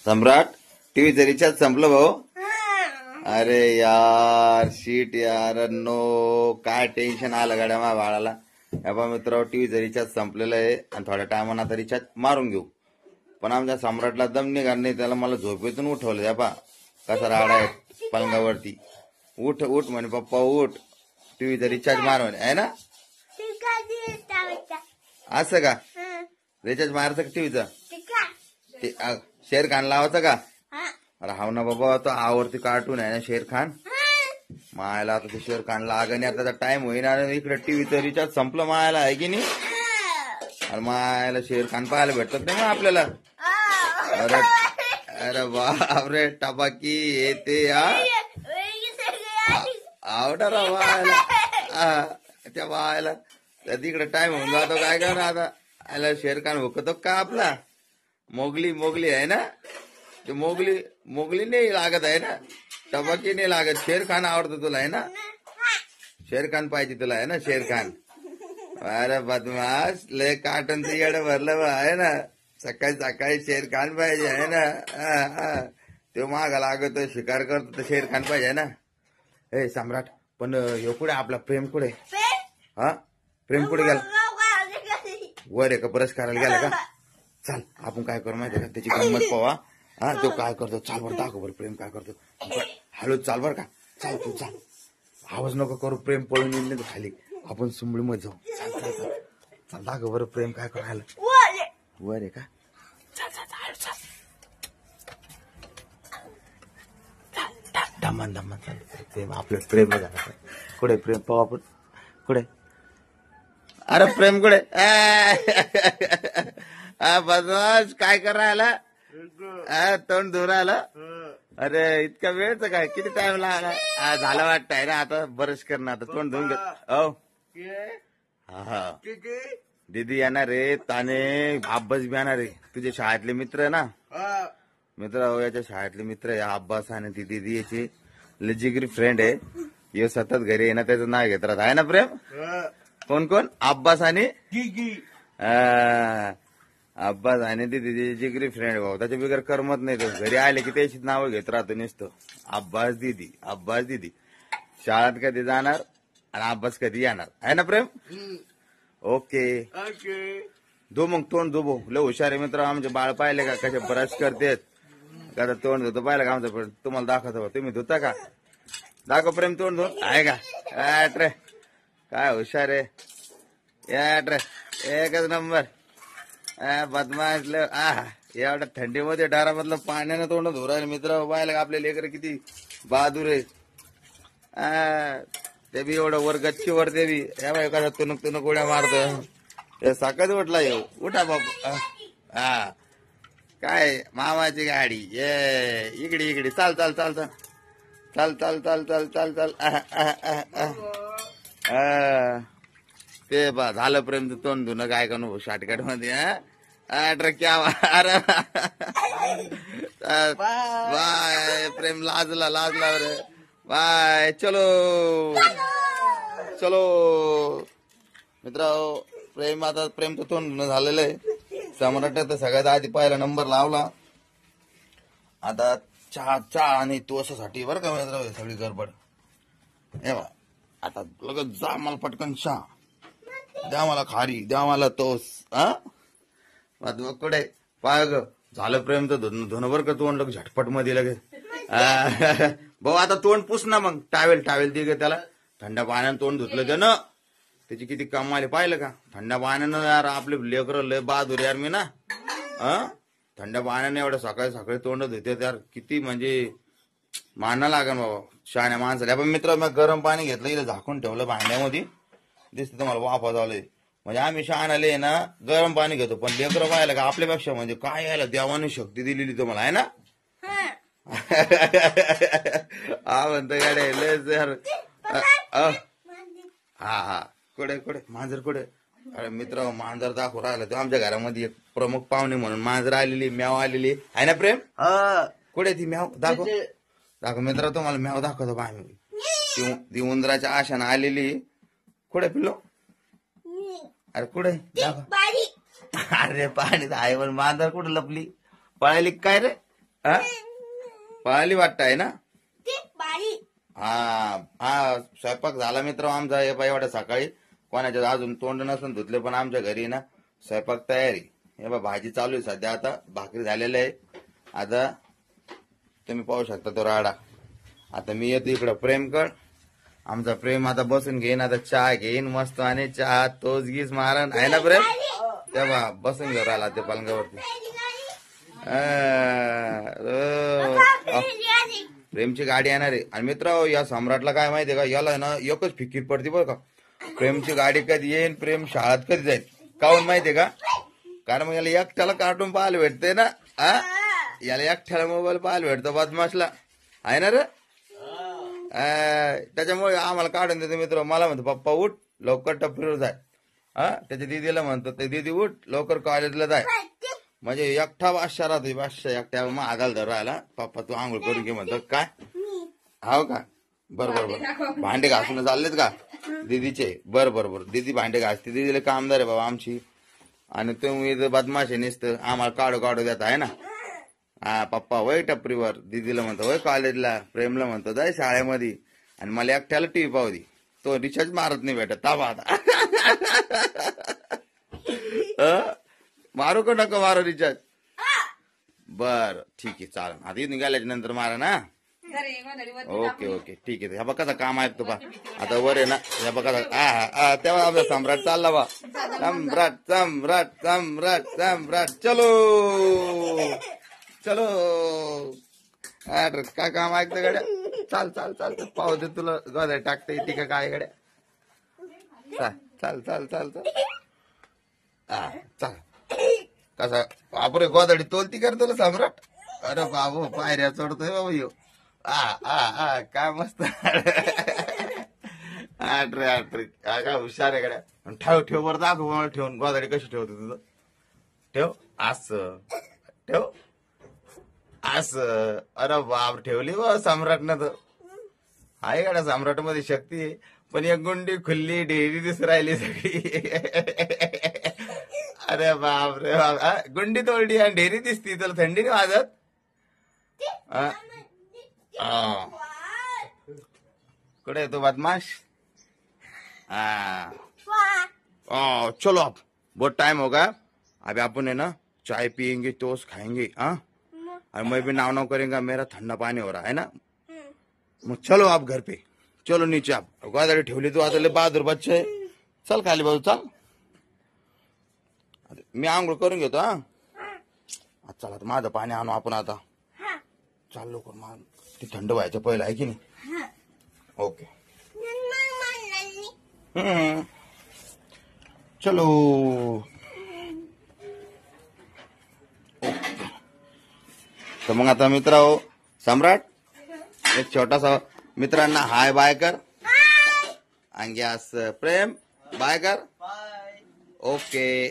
सम्राट टीव्हीचं recharge संपलं भाऊ. अरे यार शीट यार नो काय टेन्शन आलं गाड्या माझ्या बाळाला. मित्र टीव्हीचं रिचार्ज संपलेलं आहे आणि थोड्या टायमानं आता रिचार्ज मारून घेऊ. पण आमच्या सम्राटला दम निघाल नाही, त्याला मला झोपेतून उठवलं. द्या पा कसा राडा आहे पलंगावरती. उठ उठ म्हणे पप्पा उठ, टीव्हीचा रिचार्ज मारवण आहे ना. असं का रिचार्ज मारायचं का टीव्हीचा? शेर खान लावायचं का? अरे हाव ना बाबा, तो आवडती कार्टून आहे ना शेर खान. मायला आता ते शेर खान लागण आता त्याचा टाइम होईना. इकडे टीव्हीचं रिचार्ज संपलं मायला आहे की नाही. अरे मायला शेर खान पाहायला भेटत नाही मग आपल्याला. अरे अरे बापरे टपाकी येते आवडा वायला त्या वायला तिकडे टाइम होऊन जातो. काय कर आता याला शेर खान हुकतो का आपला. मोगली मोगली आहे ना ते, मोगली मोगली नाही लागत आहे ना, टबाकी नाही लागत. शेर खान आवडतो तुला आहे ना, शेर खान पाहिजे तुला आहे ना शेर खान. अरे बदमाश लय कार्टनचं येडं भरलं आहे ना. सकाळी सकाळी शेर खान पाहिजे आहे ना. तो मागा लागतो शिकार करतो तर शेर खान पाहिजे आहे ना. हे सम्राट पण ह्यो कुठे आपला प्रेम कुठे? हा प्रेम कुठे गेला? वर एका ब्रश करायला गेला का? चाल आपण काय करू माहिती का, त्याची गंमत पावा. हा तो काय करतो चाल बरं दाखव बरं प्रेम काय करतो. हळू चाल बर का, चाल तू चाल, आवाज नको करू. प्रेम पळून येईल नाही खाली, आपण सुंबळी मध्ये जाऊ. चाल चाल चाल चाल दाखव बरं प्रेम काय करायला. वर आहे का? चाल चाल चाल चाल दमान दमान चाल. प्रेम आपलं प्रेम झालं कुठे? प्रेम पाहू आपण कुठे? अरे प्रेम कुठे? बदमाश काय करायला तोंड धुवून राहिला. अरे इतका वेळच काय, किती टाइम लागला? झाला वाटतंय ना आता ब्रश करणं, आता तोंड धुवून घेत. हो हा दीदी येणार रे ताने, अब्बास बी येणार रे. तुझे शाळेतले मित्र आहे ना मित्र, हो याच्या शाळेतले मित्र आहे अब्बास आणि ती दीदी याची जिगरी फ्रेंड आहे. यो सतत घरी आहे ना त्याचं नाव घेत राहत आहे ना प्रेम. कोण कोण? अब्बास आणि अब्बास आणि ती दीदी जिगरी फ्रेंड भाऊ. त्याच्या बिगर करमत नाही. तो घरी आले की त्याचीच नावं घेत राहतो नुसतं. अब्बास दिदी अब्बास दिदी. शाळेत कधी जाणार आणि अब्बास कधी येणार आहे ना प्रेम. ओके दो मग तोंड दो भाऊ. लय हुशार आहे मित्र आमचे बाळ. पाहिले का कसे ब्रश करतेत का तोंड धुतो पाहिलं का आमचं. तुम्हाला दाखवतो तुम्ही धुता का? दाखव प्रेम तोंड धुवून आहे का. रे काय हुशार आहे रे, एकच नंबर. बदमाश एवढ्या थंडीमध्ये डारामधलं पाण्यानं तोंड धुरायला मित्र. पाहिलं का आपले लेकर किती बहादूर आहे. ते बी एवढं वर गच्चीवर ते बी एखादा तुनक तुनक उड्या मारतो. साकत उठला येऊ. उठा बापू. हा काय मामाची गाडी ये इकडे इकडे. चाल चाल चाल चाल चाल चाल चाल चाल चाल चाल. ते बा झालं प्रेम तोंड धुणं काय का नको शॉर्टकट मध्ये. क्या अरे बाय प्रेम लाजला लाजला रे. बाय चलो चलो मित्र. प्रेम आता प्रेम तर तोंड धुणं झालेलं आहे. सम्राट तर सगळ्यात आधी पहिला नंबर लावला. आता चहा चहा आणि तोसाठी बरं का मित्र सगळी गडबड. आता लगत जा मला पटकन चहा द्या, मला खारी द्या, मला तोस. कुठे पाय ग झालं प्रेमचं धुणं बरं का तोंड लग झटपट मध्ये लगे. भाऊ आता तोंड पुस ना मग. टावेल टावेल दे ग त्याला. थंड पाण्यानं तोंड धुतलं त्यानं. त्याची किती कमाली पाहिलं का. थंड पाण्यानं यार आपले लेकर लय बहादूर यार मी ना. थंड पाण्याने एवढं सकाळी सकाळी तोंड धुते यार, किती म्हणजे माना लागन बाबा शहाण्या माणसाला. पण मित्र मी गरम पाणी घेतलं इथं झाकून ठेवलं भांड्यामध्ये. दिसतं तुम्हाला वाफा झालंय. म्हणजे आम्ही शहाणाले ना गरम पाणी घेतो. पण लेकरं पाहिलं का आपल्यापेक्षा म्हणजे काय यायला देवाने शक्ती दिलेली तुम्हाला आहे ना. हा म्हणतो गाडे लय यार. हा हा कुठे कुठे मांजर कुठे? अरे मित्र मांजर दाखवू राहिला. तो आमच्या घरामध्ये एक प्रमुख पाहुणे म्हणून मांजर आलेली म्याव आलेली आहे ना प्रेम. कुठे ती म्याव दाखव दाखव मित्र. तुम्हाला म्याव दाखवतो बा आम्ही. ती उंदराच्या आशानं आलेली. कुठे पिल्लो? अरे कुठे दाखव. अरे पाणी आहे पण मांजर कुठे लपली पळाली काय रे. हा पळाली वाटत आहे ना. ती बारी. हा हा स्वयंपाक झाला मित्र आमचा. हे बाई एवढ्या सकाळी कोणाच्या अजून तोंड नसून धुतले पण आमच्या घरी ना स्वयंपाक तयारी. हे बा भाजी चालू आहे सध्या. आता भाकरी झालेल्या आहे. आता तुम्ही पाहू शकता तो राडा. आता मी येतो इकडं प्रेमकड. आमचा प्रेम आता बसून घेईन. आता चहा घेईन मस्त आणि चहा तोच गीस मारण आहे ना प्रेम. तेव्हा बसून घेऊन राहिला ते पलंगावरती. प्रेमची गाडी येणार आहे. आणि मित्र या सम्राटला काय माहितीये का याला ना एकच फिकीर पडते बरं का. प्रेमची गाडी कधी येईन प्रेम शाळेत कधी जाईल. काहून माहितीये का कारण मग याला एकट्याला कार्टून पाहायला भेटते ना. याला एकट्याला मोबाईल पाहायला भेटतो बदमाशला आहे ना रे. त्याच्यामुळे आम्हाला काढून देतो मित्र. मला म्हणतो पप्पा उठ लवकर टपरीवर जाय. त्याच्या दिदीला म्हणतो ते दिदी उठ लवकर कॉलेजला जाय. म्हणजे एकटा बादशा राहतो. बादशा एकट्या आगाल धर राहिला. पप्पा तू आंघोळ करून घे म्हणतो. काय हाव का बरोबर बरोबर. भांडे घासून चाललेत का दिदीचे. बरोबर दिदी भांडे घासते. दिदीला कामदार आहे बाबा आमची. आणि तुम्ही बदमाश आहे नुसतं आम्हाला काढू देत आहे ना. हा पप्पा वय टपरीवर. दिदीला म्हणतो वय कॉलेजला. प्रेमला म्हणतो जाय शाळेमध्ये. आणि मला एकट्याला टीव्ही पाहू दे. तो रिचार्ज मारत नाही भेटत ताबा आता. मारू का नको मारू रिचार्ज. बर ठीक आहे चालेल. आता निघाल्याच्या नंतर मारा ना. ओके ठीक आहे. ह्या बघ कसा काम आहे तुला आता वर आहे ना. ह्या बघ कसा तेव्हा आपला सम्राट चालला बा. सम्राट चलो काय काम ऐकतं गड्या. चाल पाहू दे तुला गोदा टाकता येते का काय गड्या. चाल कसा बापरे गोदाडी तोलती कर तुला सम्राट. अरे बाबू पायऱ्या चढतोय बाबू यो. काय मस्त. आट्रे काय हुशार आहे गड्या. ठेव बरं दाखव मला ठेवून गोदाडी कशी ठेवते तुझं. ठेव असं अरे बाप ठेवली बा सम्राटनं तर. आहे गाड्या सम्राट मध्ये शक्ती आहे. पण एक गुंडी खुल्ली डेअरी दिस राहिली सगळी. अरे बाप रे बाप गुंडी तोडली आणि डेअरी दिसती. तुला थंडी नाही वाजत. कुठे आहे तो बदमाश. चलो अब बहुत टाइम होगा. अभी अपन है ना चाय पियेंगे टोस्ट खाएंगे. और मैं भी नाव करेंगे. मेरा ठंडा पानी हो रहा है ना. मग चलो आप घर पे चलो नीचे. आप गोदाडी ठेवली तू आता. बहादूर बच्चे चल खाली बाजू चल. मी आंघोळ करून घेतो. चला माझं पाणी आणू आपण आता. चाल लवकर मान ते थंड व्हायचं पहिलं आहे की नाही. ओके चलो. तर मग आता मित्र सम्राट एक छोटासा मित्रांना हाय बाय कर. अंग्यास प्रेम बाय कर. ओके.